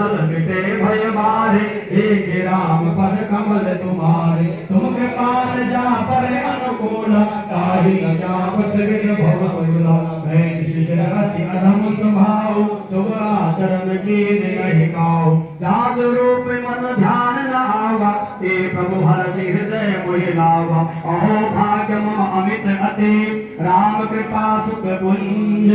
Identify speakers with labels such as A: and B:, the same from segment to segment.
A: सल मिटे भय मारे, एक राम पद कमल तुम्हारे। तुम कृपाल जा पर अनुकूल, ताहि जापत विघ्न भव सूला। मैं शिशिर अति अधम स्वभाव, शुभ आचरण कीन नहीं काऊ। दास रूप मन ध्यान न आवा, हे प्रभु हरषि हृदय मोहि लावा। अहो भाग्य मम अमित अति, राम कृपा सुख पुंज।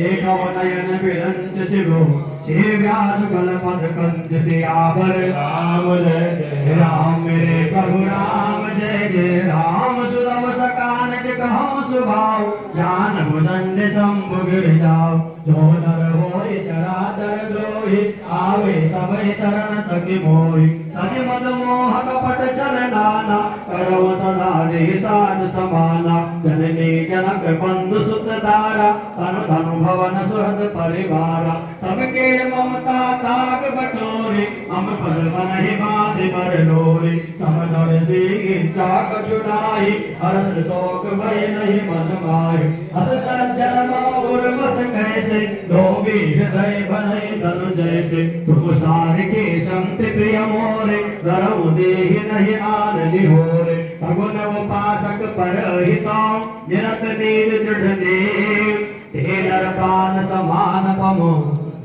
A: एक नयन विरंज शिरो, व्यास कल पद कंज। सियावर राम जय जय राम, मेरे प्रभु राम जय जय राम। सुरव सकानन कहम सुभाव, ज्ञान भुजंड शंभु गिर जाओ। जो नर होय चराचर द्रोही, आवे सबहि शरण तकि मोहि। तनि मद मोह कपट छल नाना, करौ सदा देहि साध समाना। जननी जनक बंधु सुत तारा, तनु धनु भवन सुहृद परिवारा। सबके ममता ताग बटोरे, हम पद बनहि बाँधि बर डोरे। समदर से इच्छा कछुनाई, हर्ष शोक भय नहीं मन माहि। हस सज्जन मोर बस कैसे, लोभी हृदय भय धनु जैसे। तुम सार के संत प्रिय मोरे, धरऊ देहि नहीं आन निहोरे। सगुन उपासक परहितां, निरत नीर दृढ़ देव। हे नरपान समान पमो,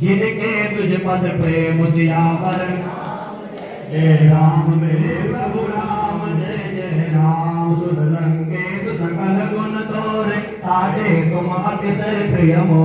A: जिनके तुझ पद प्रेम सियावर। जय राम मेरे प्रभु राम जय जय राम। सुध लंकेश सकल गुण तोरे, ताटे तुम अतिशय प्रिय मोरे।